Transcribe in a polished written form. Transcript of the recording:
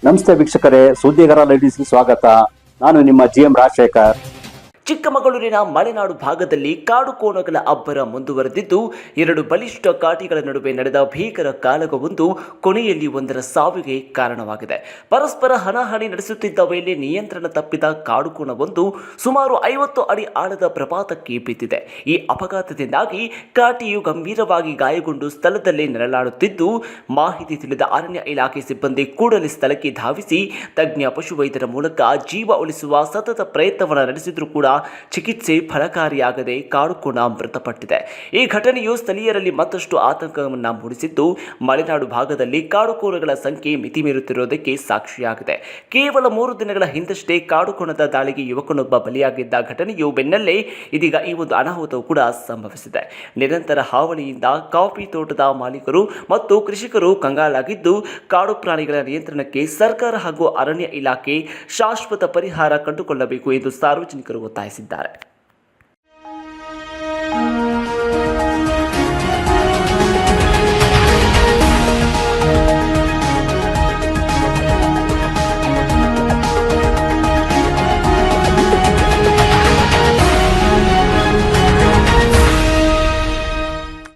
ನಮಸ್ತೆ ವೀಕ್ಷಕರೇ, ಸುದ್ದಿಗಾರ ಲೇಡೀಸ್ಗೆ ಸ್ವಾಗತ. ನಾನು ನಿಮ್ಮ GM ರಾಜಶೇಖರ್. ಚಿಕ್ಕಮಗಳೂರಿನ ಮಲೆನಾಡು ಭಾಗದಲ್ಲಿ ಕಾಡು ಕೋಣಗಳ ಅಬ್ಬರ ಮುಂದುವರೆದಿದ್ದು, ಎರಡು ಬಲಿಷ್ಠ ಕಾಟಿಗಳ ನಡುವೆ ನಡೆದ ಭೀಕರ ಕಾಳಗವೊಂದು ಕೊನೆಯಲ್ಲಿ ಒಂದರ ಸಾವಿಗೆ ಕಾರಣವಾಗಿದೆ. ಪರಸ್ಪರ ಹಣಾಹಣಿ ನಡೆಸುತ್ತಿದ್ದ ವೇಳೆ ನಿಯಂತ್ರಣ ತಪ್ಪಿದ ಕಾಡು ಕೋಣವೊಂದು ಸುಮಾರು 50 ಅಡಿ ಆಳದ ಪ್ರಪಾತಕ್ಕೆ ಬಿದ್ದಿದೆ. ಈ ಅಪಘಾತದಿಂದಾಗಿ ಕಾಟಿಯು ಗಂಭೀರವಾಗಿ ಗಾಯಗೊಂಡು ಸ್ಥಳದಲ್ಲೇ ನೆರಳಾಡುತ್ತಿದ್ದು, ಮಾಹಿತಿ ತಿಳಿದ ಅರಣ್ಯ ಇಲಾಖೆ ಸಿಬ್ಬಂದಿ ಕೂಡಲೇ ಸ್ಥಳಕ್ಕೆ ಧಾವಿಸಿ ತಜ್ಞ ಪಶುವೈದ್ಯರ ಮೂಲಕ ಜೀವ ಉಳಿಸುವ ಸತತ ಪ್ರಯತ್ನವನ್ನು ನಡೆಸಿದರೂ ಕೂಡ ಚಿಕಿತ್ಸೆ ಫಲಕಾರಿಯಾಗದೆ ಕಾಡುಕೋಣ ಮೃತಪಟ್ಟಿದೆ. ಈ ಘಟನೆಯು ಸ್ಥಳೀಯರಲ್ಲಿ ಮತ್ತಷ್ಟು ಆತಂಕವನ್ನು ಮೂಡಿಸಿದ್ದು, ಮಲೆನಾಡು ಭಾಗದಲ್ಲಿ ಕಾಡುಕೋಣಗಳ ಸಂಖ್ಯೆ ಮಿತಿಮೀರುತ್ತಿರುವುದಕ್ಕೆ ಸಾಕ್ಷಿಯಾಗಿದೆ. ಕೇವಲ 3 ದಿನಗಳ ಹಿಂದಷ್ಟೇ ಕಾಡುಕೋಣದ ದಾಳಿಗೆ ಯುವಕನೊಬ್ಬ ಬಲಿಯಾಗಿದ್ದ ಘಟನೆಯು ಬೆನ್ನಲ್ಲೇ ಇದೀಗ ಈ ಒಂದು ಅನಾಹುತವು ಕೂಡ ಸಂಭವಿಸಿದೆ. ನಿರಂತರ ಹಾವಳಿಯಿಂದ ಕಾಫಿ ತೋಟದ ಮಾಲೀಕರು ಮತ್ತು ಕೃಷಿಕರು ಕಂಗಾಲಾಗಿದ್ದು, ಕಾಡು ಪ್ರಾಣಿಗಳ ನಿಯಂತ್ರಣಕ್ಕೆ ಸರ್ಕಾರ ಹಾಗೂ ಅರಣ್ಯ ಇಲಾಖೆ ಶಾಶ್ವತ ಪರಿಹಾರ ಕಂಡುಕೊಳ್ಳಬೇಕು ಎಂದು ಸಾರ್ವಜನಿಕರು ಒತ್ತಾಯಿಸಿದ್ದಾರೆ.